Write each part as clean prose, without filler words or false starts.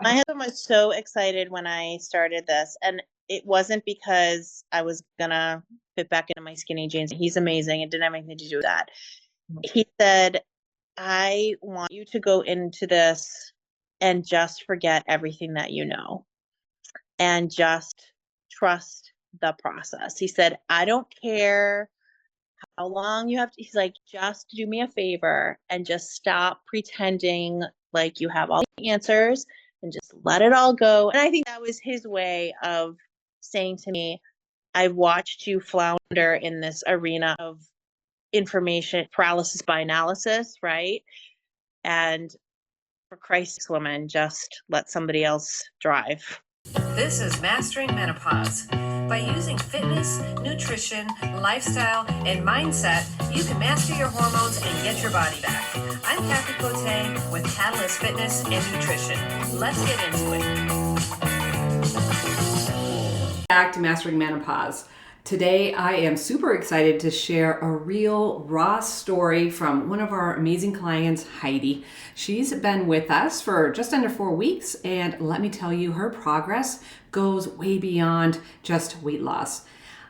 My husband was so excited when I started this, and it wasn't because I was gonna fit back into my skinny jeans. He's amazing. It didn't have anything to do with that. He said, I want you to go into this and just forget everything that you know and just trust the process. He said, I don't care how long you have to, he's like, just do me a favor and just stop pretending like you have all the answers and just let it all go. And I think that was his way of saying to me, I've watched you flounder in this arena of information paralysis by analysis, right? And for Christ's sake, woman, just let somebody else drive. This is Mastering Menopause. By using fitness, nutrition, lifestyle, and mindset, you can master your hormones and get your body back. I'm Kathy Cote with Catalyst Fitness and Nutrition. Let's get into it. Back to Mastering Menopause. Today, I am super excited to share a real raw story from one of our amazing clients, Heidi. She's been with us for just under 4 weeks, and let me tell you, her progress goes way beyond just weight loss.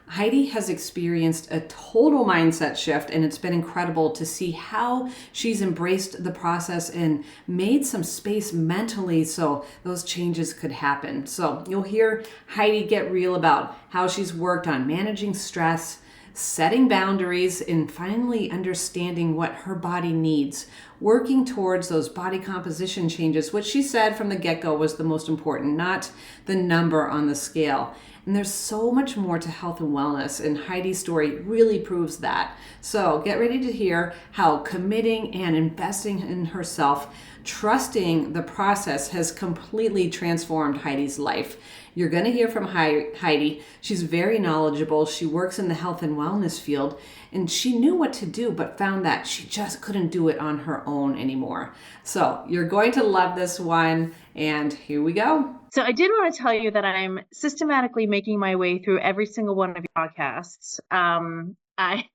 Heidi has experienced a total mindset shift, and it's been incredible to see how she's embraced the process and made some space mentally so those changes could happen. So you'll hear Heidi get real about how she's worked on managing stress, setting boundaries, and finally understanding what her body needs, working towards those body composition changes, which she said from the get-go was the most important, not the number on the scale. And there's so much more to health and wellness, and Heidi's story really proves that. So get ready to hear how committing and investing in herself, trusting the process, has completely transformed Heidi's life. You're going to hear from Heidi. She's very knowledgeable. She works in the health and wellness field, and she knew what to do, but found that she just couldn't do it on her own anymore. So you're going to love this one, and here we go. So I did want to tell you that I'm systematically making my way through every single one of your podcasts. I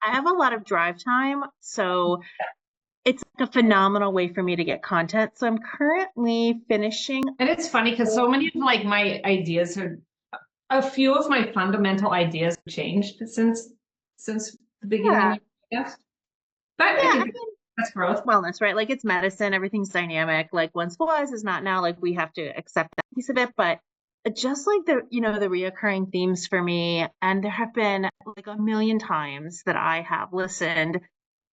have a lot of drive time, so it's like a phenomenal way for me to get content. So I'm currently finishing. And it's funny because so many of like my ideas are, a few of my fundamental ideas have changed since the beginning of the podcast. But Yeah, I think that's growth. Wellness, right? Like it's medicine, everything's dynamic. Like once was is not now. Like we have to accept that piece of it. But just like the reoccurring themes for me, and there have been like a million times that I have listened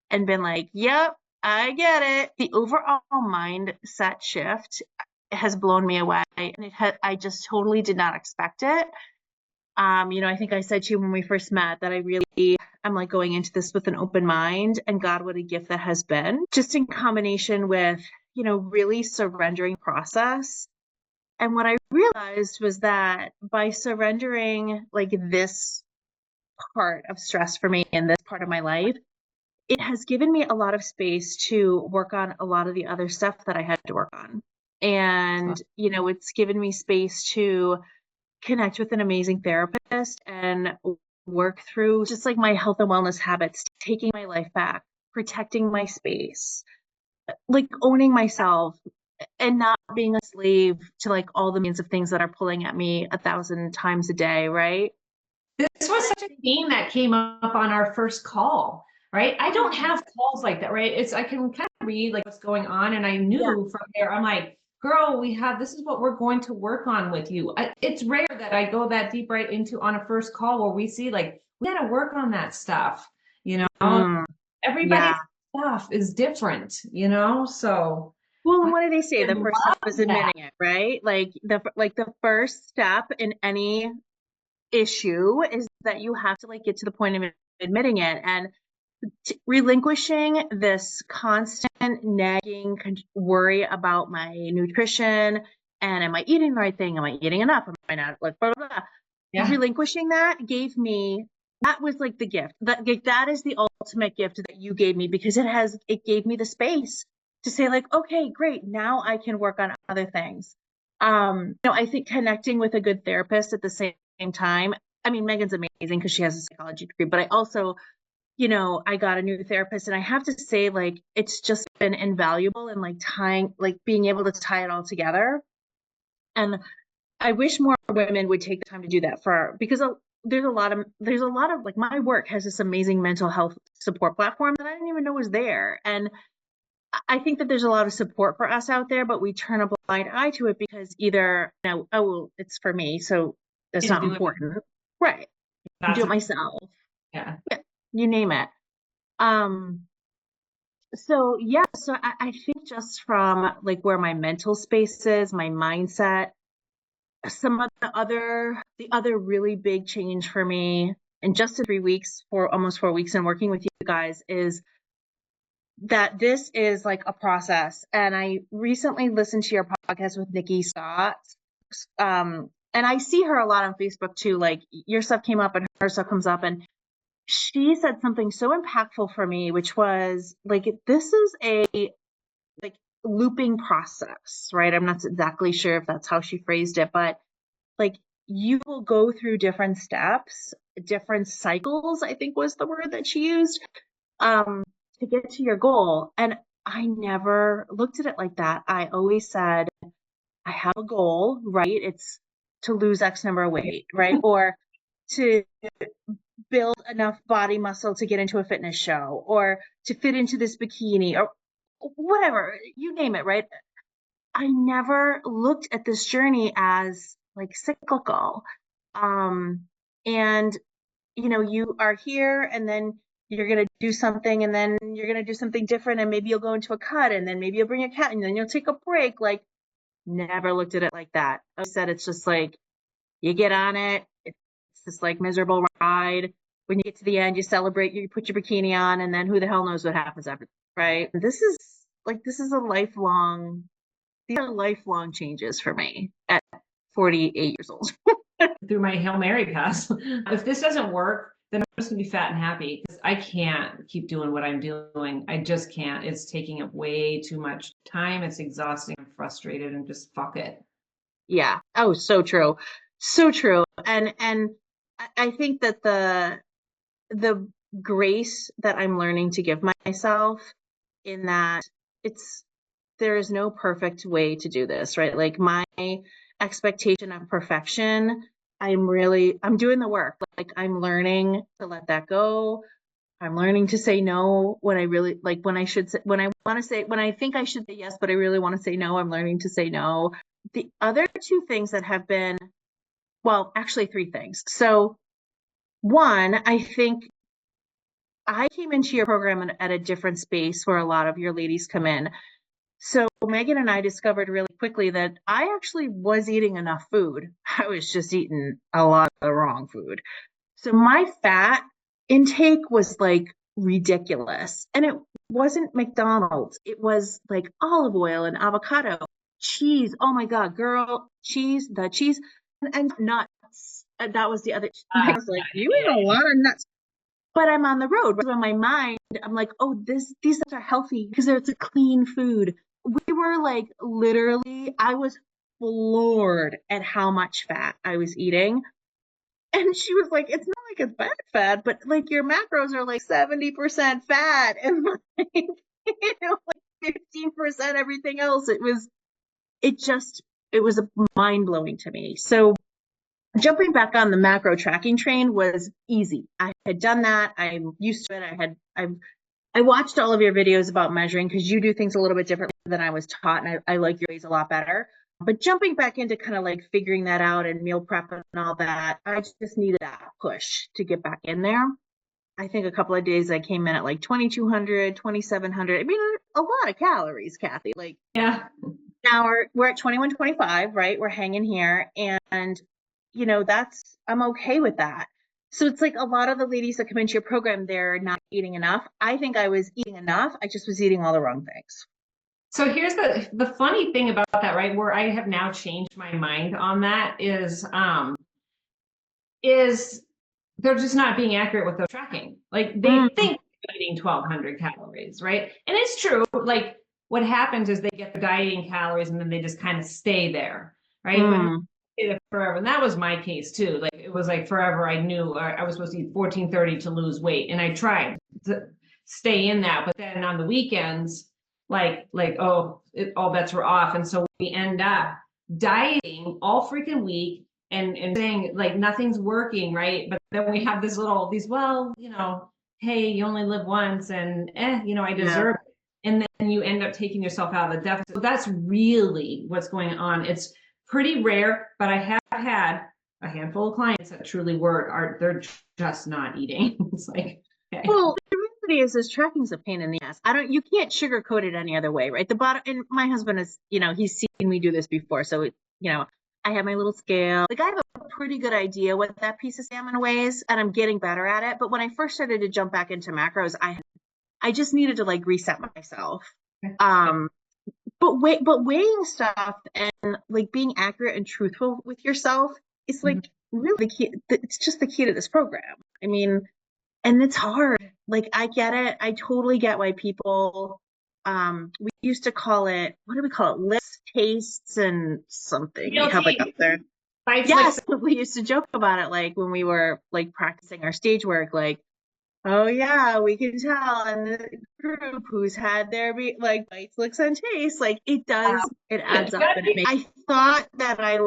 and been like, yep, I get it. The overall mindset shift has blown me away, and I just totally did not expect it. I think I said to you when we first met that I'm like going into this with an open mind, and God, what a gift that has been, just in combination with, really surrendering process. And what I realized was that by surrendering like this part of stress for me in this part of my life, it has given me a lot of space to work on a lot of the other stuff that I had to work on. And, it's given me space to connect with an amazing therapist and work through just like my health and wellness habits, taking my life back, protecting my space, like owning myself, and not being a slave to like all the means of things that are pulling at me 1,000 times a day, right? This was such a theme that came up on our first call, right? I don't have calls like that, right? I can kind of read like what's going on, and I knew from there, I'm like, girl, this is what we're going to work on with you. It's rare that I go that deep right into on a first call where we see like, we got to work on that stuff, everybody's stuff is different, so. Well, and what do they say? The first step is admitting it, right? Like the first step in any issue is that you have to like get to the point of admitting it, and relinquishing this constant nagging worry about my nutrition and am I eating the right thing? Am I eating enough? Am I not? Like blah, blah, blah. Yeah. Relinquishing that was like the gift. That is the ultimate gift that you gave me, because it gave me the space to say like, okay, great. Now I can work on other things. I think connecting with a good therapist at the same time. I mean, Megan's amazing because she has a psychology degree, but I also, I got a new therapist, and I have to say like, it's just been invaluable in like being able to tie it all together. And I wish more women would take the time to do that because there's a lot of like my work has this amazing mental health support platform that I didn't even know was there. And I think that there's a lot of support for us out there, but we turn a blind eye to it because either, oh, well, it's for me, so that's You not do it. important. Right. I do That's it myself. yeah. Yeah, you name it. Um, so yeah, so I think just from like where my mental space is, my mindset, some of the other really big change for me in just 3 weeks, for almost 4 weeks and working with you guys is that this is like a process. And I recently listened to your podcast with Nikki Scott. And I see her a lot on Facebook too. Like your stuff came up and her stuff comes up. And she said something so impactful for me, which was like, this is a like looping process, right? I'm not exactly sure if that's how she phrased it, but like you will go through different steps, different cycles, I think was the word that she used, um, to get to your goal. And I never looked at it like that. I always said, I have a goal, right? It's to lose X number of weight, right? Or to build enough body muscle to get into a fitness show, or to fit into this bikini, or whatever, you name it, right? I never looked at this journey as like cyclical. And you are here and then you're going to do something and then you're going to do something different and maybe you'll go into a cut and then maybe you'll bring a cat and then you'll take a break. Like never looked at it like that. I said, it's just like you get on it. It's this like miserable ride. When you get to the end, you celebrate, you put your bikini on, and then who the hell knows what happens after, right? These are lifelong changes for me at 48 years old. Through my Hail Mary pass. If this doesn't work, then I'm just gonna be fat and happy because I can't keep doing what I'm doing. I just can't. It's taking up way too much time. It's exhausting. I'm frustrated and just fuck it. Yeah. Oh, so true. So true. And I think that the grace that I'm learning to give myself in that it's there is no perfect way to do this, right? Like my expectation of perfection, I'm doing the work. Like I'm learning to let that go. I'm learning to say no when I really like when I should say when I want to say when I think I should say yes, but I really want to say no. I'm learning to say no. The other two things that have been, well, actually three things. So one, I think I came into your program at a different space where a lot of your ladies come in. So Megan and I discovered really quickly that I actually was eating enough food. I was just eating a lot of the wrong food. So my fat intake was like ridiculous. And it wasn't McDonald's. It was like olive oil and avocado, cheese. Oh my God, girl, the cheese and nuts. And that was the other. I was like, you ate a lot of nuts. But I'm on the road. So in my mind, I'm like, oh, these are healthy because it's a clean food. We were like literally, I was floored at how much fat I was eating. And she was like, it's not like it's bad fat, but like your macros are like 70% fat and like, like 15% everything else. It was mind blowing to me. So jumping back on the macro tracking train was easy. I had done that. I'm used to it. I watched all of your videos about measuring because you do things a little bit differently than I was taught, and I like your ways a lot better. But jumping back into kind of like figuring that out and meal prep and all that, I just needed that push to get back in there. I think a couple of days I came in at like 2,200, 2,700. I mean, a lot of calories, Kathy. Like, Yeah. now we're at 2125, right? We're hanging here. And, I'm okay with that. So it's like a lot of the ladies that come into your program, they're not eating enough. I think I was eating enough. I just was eating all the wrong things. So here's the funny thing about that, right? Where I have now changed my mind on that is they're just not being accurate with the tracking. Like they think they're eating 1,200 calories, right? And it's true. Like what happens is they get the dieting calories and then they just kind of stay there, right? But stay there forever. And that was my case too. Like it was like forever. I knew I was supposed to eat 1,430 to lose weight, and I tried to stay in that. But then on the weekends, all bets were off, and so we end up dieting all freaking week and saying like nothing's working, right? But then we have well, hey, you only live once and I deserve it. And then you end up taking yourself out of the deficit. So that's really what's going on. It's pretty rare, but I have had a handful of clients that truly they're just not eating. It's like, okay. Well, the reality is tracking's a pain in the ass. You can't sugarcoat it any other way, right? The bottom, and my husband is, he's seen me do this before. So, I have my little scale. Like I have a pretty good idea what that piece of salmon weighs, and I'm getting better at it. But when I first started to jump back into macros, I just needed to like reset myself. But weighing stuff and like being accurate and truthful with yourself is like really key. It's just the key to this program. I mean, and it's hard. Like I get it. I totally get why people we used to call it, what do we call it? Lips, tastes, and something. We have like up there. Yes, we used to joke about it like when we were like practicing our stage work, like, oh yeah, we can tell in the group who's had their like bites, looks, and tastes. Like it does, it adds up. And I thought that I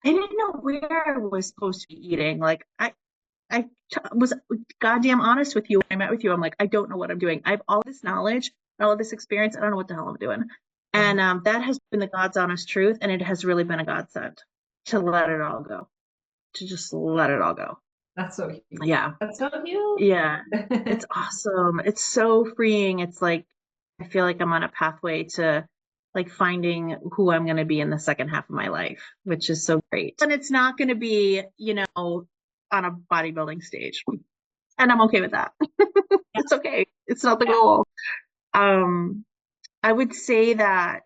didn't know where I was supposed to be eating. Like I was goddamn honest with you when I met with you. I'm like, I don't know what I'm doing. I have all this knowledge, all of this experience. I don't know what the hell I'm doing. And that has been the God's honest truth. And it has really been a godsend to let it all go, to just let it all go. That's so cute. Yeah. That's so cute. Yeah. It's awesome. It's so freeing. It's like, I feel like I'm on a pathway to like finding who I'm going to be in the second half of my life, which is so great. And it's not going to be, on a bodybuilding stage. And I'm okay with that. It's okay. It's not the goal. I would say that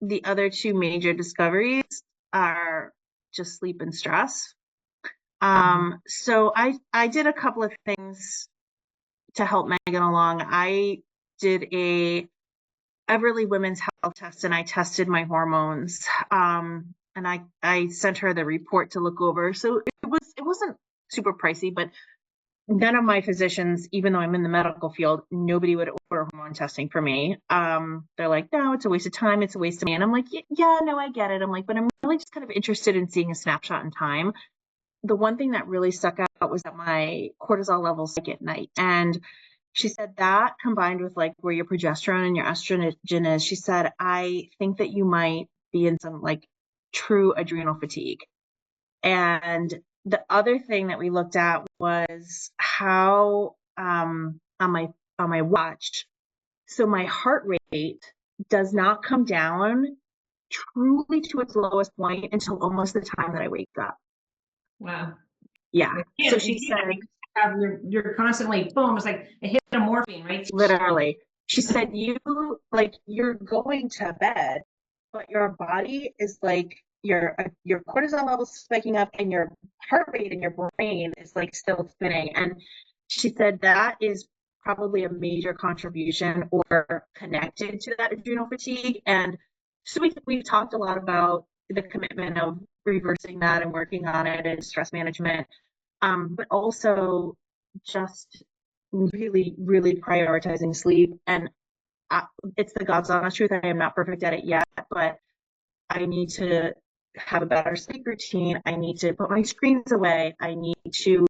the other two major discoveries are just sleep and stress. So I did a couple of things to help Megan along. I did a Everly Women's Health test and I tested my hormones. And I sent her the report to look over. So it wasn't super pricey, but none of my physicians, even though I'm in the medical field, nobody would order hormone testing for me. They're like, no, it's a waste of time. It's a waste of money. And I'm like, yeah, no, I get it. I'm like, but I'm really just kind of interested in seeing a snapshot in time. The one thing that really stuck out was that my cortisol levels spike at night. And she said that combined with like where your progesterone and your estrogen is, she said, I think that you might be in some like true adrenal fatigue. And the other thing that we looked at was how on my watch, so my heart rate does not come down truly to its lowest point until almost the time that I wake up. Wow. Yeah. So she said, you're constantly boom. It's like a hit of morphine, right? Literally. She said, you're going to bed, but your body is like your cortisol levels spiking up and your heart rate in your brain is like still spinning. And she said that is probably a major contribution or connected to that adrenal fatigue. And so we've talked a lot about the commitment of reversing that and working on it and stress management, but also just really, really prioritizing sleep. And it's the God's honest truth. I am not perfect at it yet, but I need to have a better sleep routine. I need to put my screens away. I need to,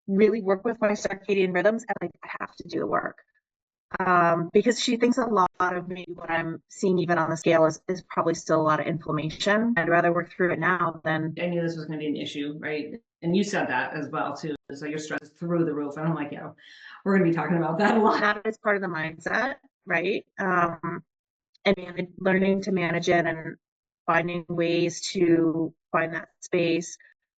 really work with my circadian rhythms. And I have to do the work. Because she thinks a lot of maybe what I'm seeing even on the scale is probably still a lot of inflammation. I'd rather work through it now than. I knew this was going to be an issue, right? And you said that as well too. So your stress is through the roof. And I'm like, we're going to be talking about that a lot. That is part of the mindset, right? And learning to manage it and finding ways to find that space.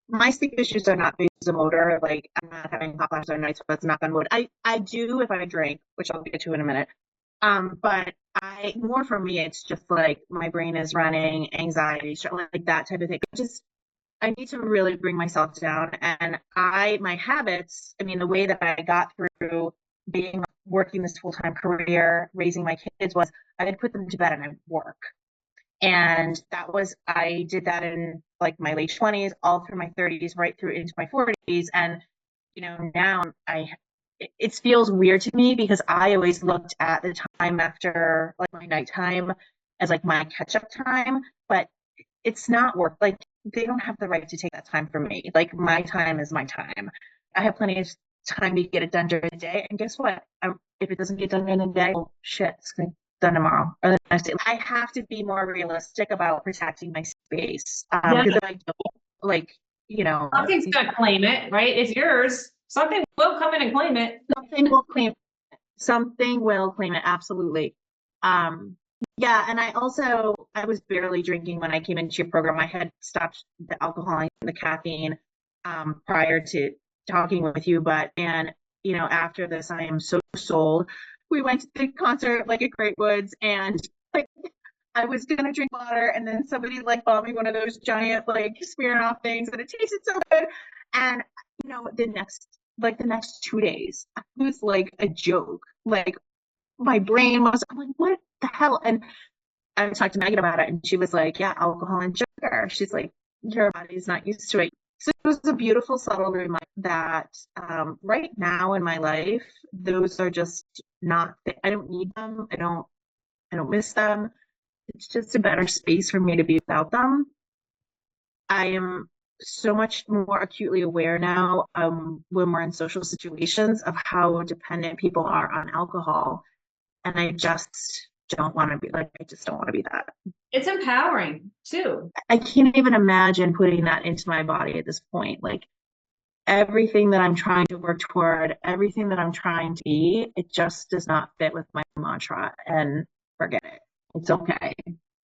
My sleep issues are not vasomotor. Like I'm not having hot flashes or night sweats, knock on wood. I do if I drink, which I'll get to in a minute. But more for me, it's just like my brain is running, anxiety, like that type of thing. I need to really bring myself down. And my habits, the way that I got through working this full-time career, raising my kids was I would put them to bed and I'd work. And I did that in like my late 20s, all through my 30s, right through into my 40s. And, now it feels weird to me because I always looked at the time after like my nighttime as like my catch up time, but it's not work. Like they don't have the right to take that time from me. Like my time is my time. I have plenty of time to get it done during the day. And guess what? If it doesn't get done during the day, well, shit, it's going to be done tomorrow or the next day. I have to be more realistic about protecting my space. Yeah. Because if I don't, like, Something's going to claim it, right? It's yours. Something will come in and claim it. Something will claim it. Absolutely. Yeah. And I was barely drinking when I came into your program. I had stopped the alcohol and the caffeine, prior to talking with you, after this, I am so sold. We went to the concert like at Great Woods, and like I was gonna drink water, and then somebody like bought me one of those giant like Smirnoff things, and it tasted so good. And the next 2 days, I was like a joke. Like my brain was, I'm like, what the hell? And I talked to Megan about it, and she was like, yeah, alcohol and sugar. She's like, your body's not used to it. So it was a beautiful, subtle reminder that right now in my life, those are just not. I don't need them. I don't miss them. It's just a better space for me to be without them. I am so much more acutely aware now, when we're in social situations, of how dependent people are on alcohol. And I just don't want to be like, I just don't want to be that. It's empowering too. I can't even imagine putting that into my body at this point. Like everything that I'm trying to work toward, everything that I'm trying to be, it just does not fit with my mantra, and forget it. It's okay.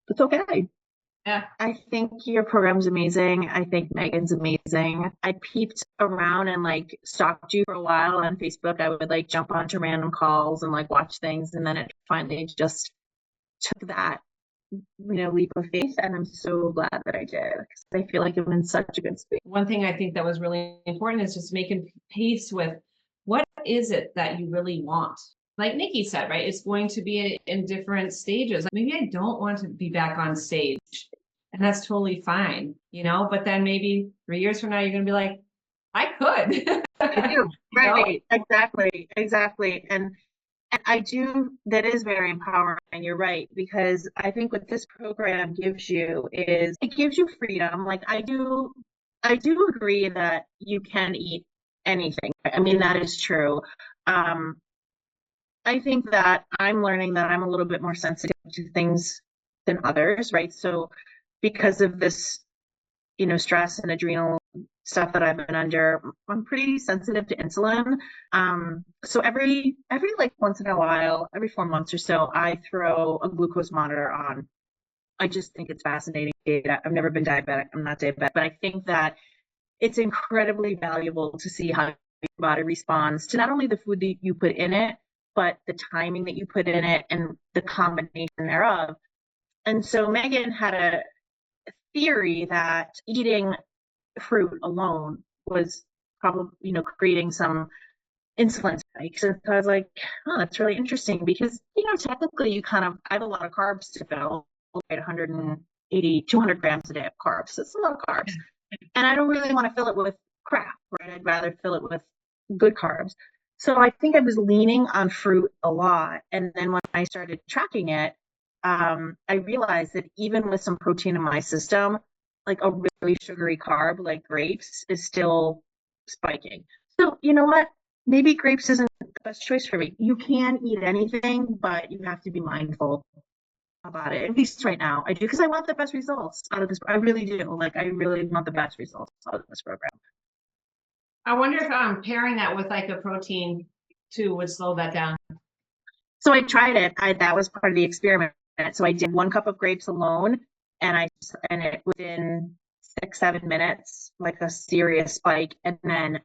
It's okay. Yeah. I think your program's amazing. I think Megan's amazing. I peeped around and like stalked you for a while on Facebook. I would like jump onto random calls and like watch things. And then it finally just took that, leap of faith. And I'm so glad that I did, because I feel like I'm in such a good space. One thing I think that was really important is just making peace with what is it that you really want. Like Nikki said, right? It's going to be in different stages. Maybe I don't want to be back on stage, and that's totally fine, but then maybe 3 years from now, you're going to be like, I could. I do. Right. Exactly. And I do, that is very empowering. You're right, because I think what this program gives you is it gives you freedom. Like I do agree that you can eat anything. I mean, that is true. I think that I'm learning that I'm a little bit more sensitive to things than others, right? So because of this, stress and adrenal stuff that I've been under, I'm pretty sensitive to insulin. So every like once in a while, every 4 months or so, I throw a glucose monitor on. I just think it's fascinating data. I've never been diabetic. I'm not diabetic, but I think that it's incredibly valuable to see how your body responds to not only the food that you put in it, but the timing that you put in it and the combination thereof. And so Megan had a theory that eating fruit alone was probably, creating some insulin spikes. And so I was like, oh, that's really interesting, because, technically I have a lot of carbs to fill, right? 180, 200 grams a day of carbs. So it's a lot of carbs. And I don't really want to fill it with crap, right? I'd rather fill it with good carbs. So I think I was leaning on fruit a lot. And then when I started tracking it, I realized that even with some protein in my system, like a really sugary carb like grapes is still spiking. So you know what? Maybe grapes isn't the best choice for me. You can eat anything, but you have to be mindful about it. At least right now, I do, because I want the best results out of this. I really do. Like, I really want the best results out of this program. I wonder if pairing that with like a protein too would slow that down. So I tried it. That was part of the experiment. So I did 1 cup of grapes alone, and it within 6-7 minutes, like a serious spike, and then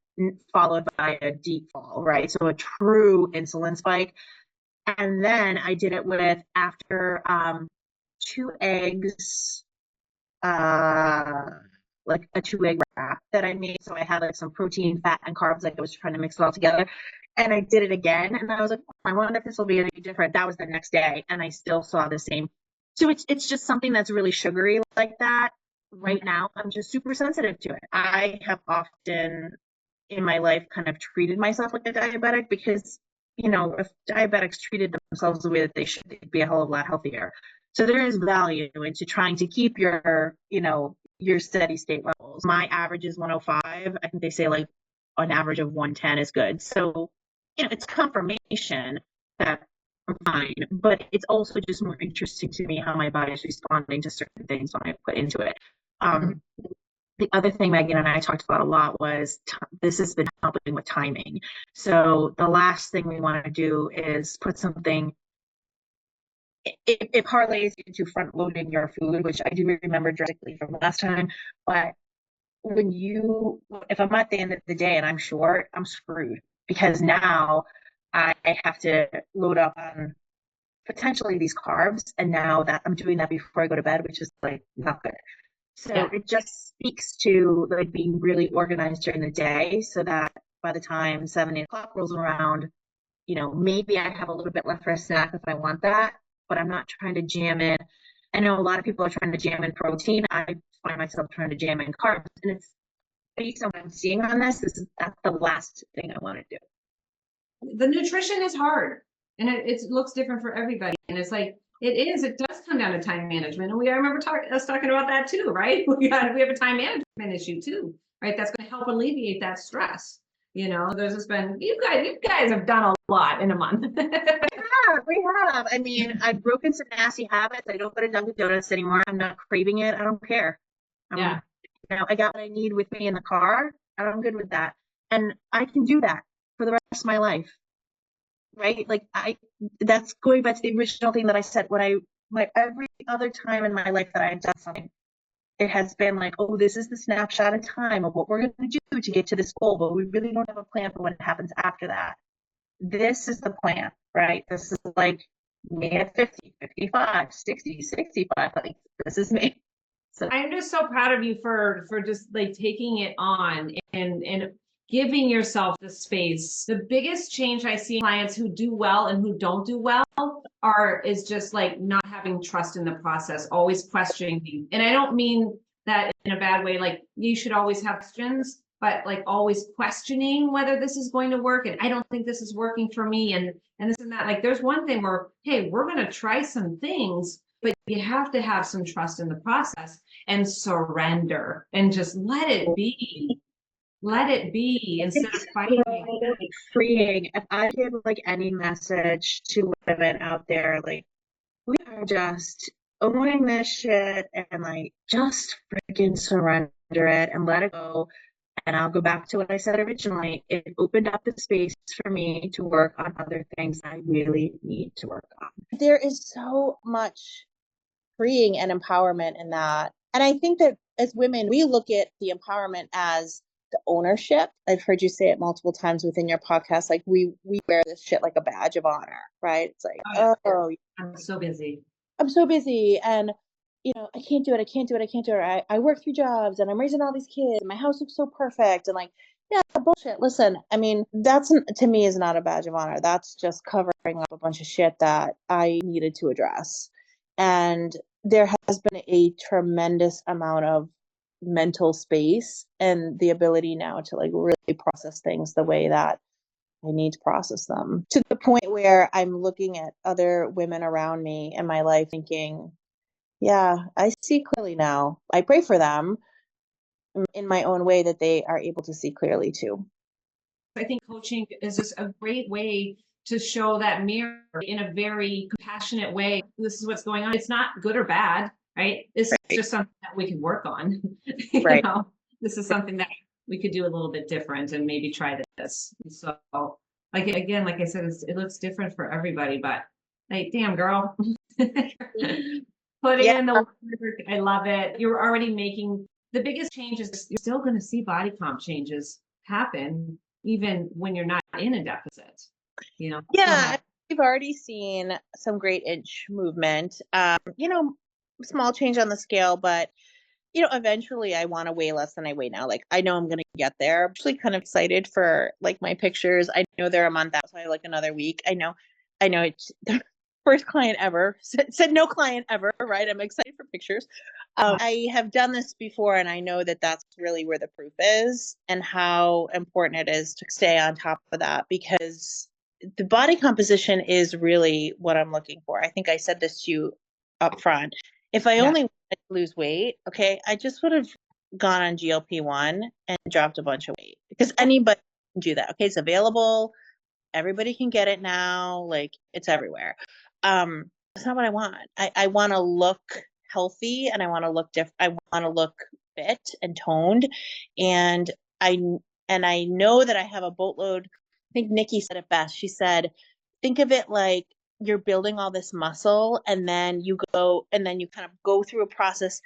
followed by a deep fall, right? So a true insulin spike. And then I did it with, after 2 eggs, like a 2-egg wrap that I made. So I had like some protein, fat, and carbs. Like I was trying to mix it all together. And I did it again, and I was like, I wonder if this will be any different. That was the next day, and I still saw the same. So it's just something that's really sugary like that. Right now, I'm just super sensitive to it. I have often in my life kind of treated myself like a diabetic, because, if diabetics treated themselves the way that they should, they'd be a hell of a lot healthier. So there is value into trying to keep your, your steady state levels. My average is 105. I think they say like an average of 110 is good. So, it's confirmation that I'm fine, but it's also just more interesting to me how my body is responding to certain things when I put into it. The other thing Megan and I talked about a lot was this has been helping with timing. So the last thing we want to do is put something, it parlays into front loading your food, which I do remember drastically from last time. But if I'm at the end of the day and I'm short, I'm screwed because now I have to load up on potentially these carbs. And now that I'm doing that before I go to bed, which is like not good. So it just speaks to like being really organized during the day so that by the time 7, 8 o'clock rolls around, maybe I have a little bit left for a snack if I want that, but I'm not trying to jam in. I know a lot of people are trying to jam in protein. I find myself trying to jam in carbs. And it's based on what I'm seeing on that's the last thing I want to do. The nutrition is hard and it looks different for everybody. And it's like, it does come down to time management. And I remember us talking about that too, right? We have a time management issue too, right? That's going to help alleviate that stress. There's just been, you guys have done a lot in a month. We have. I mean, I've broken some nasty habits. I don't go to Dunkin' Donuts anymore. I'm not craving it. I don't care. I got what I need with me in the car. I'm good with that. And I can do that for the rest of my life. Right? Like that's going back to the original thing that I said every other time in my life that I've done something, it has been like, oh, this is the snapshot of time of what we're going to do to get to this goal, but we really don't have a plan for what happens after that. This is the plan, right? This is like me at 50, 55, 60, 65. Like this is me. So I'm just so proud of you for just like taking it on and giving yourself the space. The biggest change I see in clients who do well and who don't do well is just like not having trust in the process, always questioning. And I don't mean that in a bad way, like you should always have questions, but like always questioning whether this is going to work. And I don't think this is working for me. And this and that, like there's one thing where, hey, we're going to try some things, but you have to have some trust in the process and surrender and just let it be. Let it be instead of fighting. Freeing. If I give like any message to women out there, like we are just owning this shit and like just freaking surrender it and let it go. And I'll go back to what I said originally. It opened up the space for me to work on other things I really need to work on. There is so much freeing and empowerment in that. And I think that as women, we look at the empowerment as the ownership. I've heard you say it multiple times within your podcast. Like we wear this shit like a badge of honor, right? It's like, I'm so busy. I'm so busy. And, I can't do it. I work 3 jobs and I'm raising all these kids and my house looks so perfect. And like, yeah, bullshit. Listen, I mean, that's to me is not a badge of honor. That's just covering up a bunch of shit that I needed to address. And there has been a tremendous amount of mental space and the ability now to like really process things the way that I need to process them, to the point where I'm looking at other women around me in my life thinking, yeah, I see clearly now. I pray for them in my own way that they are able to see clearly too. I think coaching is just a great way to show that mirror in a very compassionate way. This is what's going on. It's not good or bad, right? This is just something that we can work on. Right. This is something that we could do a little bit different and maybe try this. So like, again, like I said, it looks different for everybody, but like, damn girl, putting in the work. I love it. You're already making the biggest changes. You're still going to see body comp changes happen even when you're not in a deficit, Yeah, we've already seen some great inch movement, small change on the scale, but eventually I want to weigh less than I weigh now. Like I know I'm going to get there. I'm actually kind of excited for like my pictures. I know they're a month out, so I like another week. I know it's the first client ever said no client ever, right? I'm excited for pictures. I have done this before and I know that that's really where the proof is and how important it is to stay on top of that, because the body composition is really what I'm looking for. I think I said this to you up front. If I Yeah. only wanted to lose weight, okay, I just would have gone on GLP-1 and dropped a bunch of weight because anybody can do that. Okay, it's available. Everybody can get it now. Like it's everywhere. That's not what I want. I want to look healthy and I want to look different. I want to look fit and toned. And I I know that I have a boatload. I think Nikki said it best. She said, think of it like you're building all this muscle and then you kind of go through a process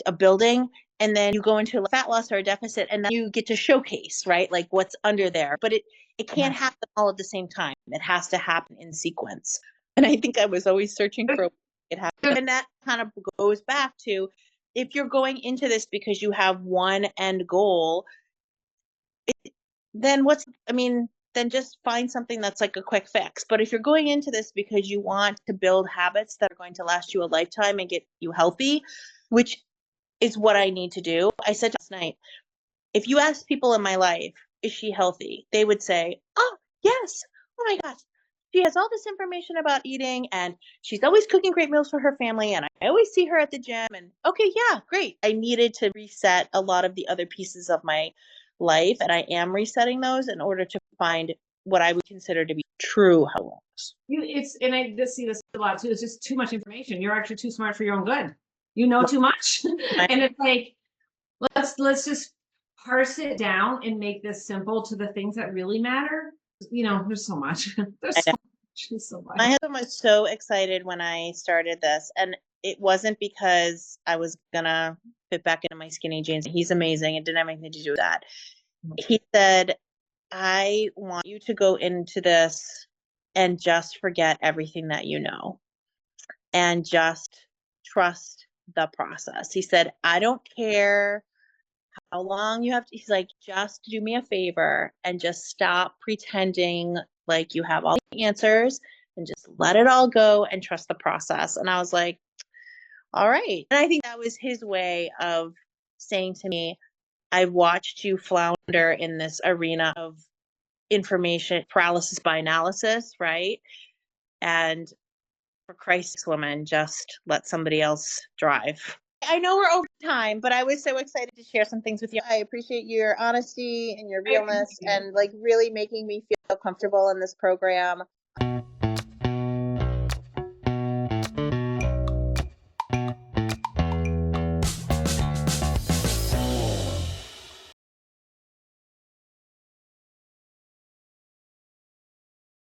of building and then you go into a fat loss or a deficit and then you get to showcase, right? Like what's under there. But it can't happen all at the same time. It has to happen in sequence. And I think I was always searching for it happened. And that kind of goes back to if you're going into this because you have one end goal, then then just find something that's like a quick fix. But if you're going into this because you want to build habits that are going to last you a lifetime and get you healthy, which is what I need to do. I said last night, if you ask people in my life, is she healthy? They would say, oh, yes. Oh my gosh. She has all this information about eating and she's always cooking great meals for her family. And I always see her at the gym. And okay, yeah, great. I needed to reset a lot of the other pieces of my life. And I am resetting those in order to find what I would consider to be true wellness. And I just see this a lot too. It's just too much information. You're actually too smart for your own good. You know too much. And it's like, let's just parse it down and make this simple to the things that really matter. There's so much. There's so much. My husband was so excited when I started this, and it wasn't because I was gonna fit back into my skinny jeans. He's amazing. It didn't have anything to do with that. He said, I want you to go into this and just forget everything that you know and just trust the process. He said, I don't care how long you have to, he's like, just do me a favor and just stop pretending like you have all the answers and just let it all go and trust the process. And I was like, all right. And I think that was his way of saying to me, I've watched you flounder in this arena of information paralysis by analysis, right? And for Christ's woman, just let somebody else drive. I know we're over time, but I was so excited to share some things with you. I appreciate your honesty and your realness and like really making me feel comfortable in this program.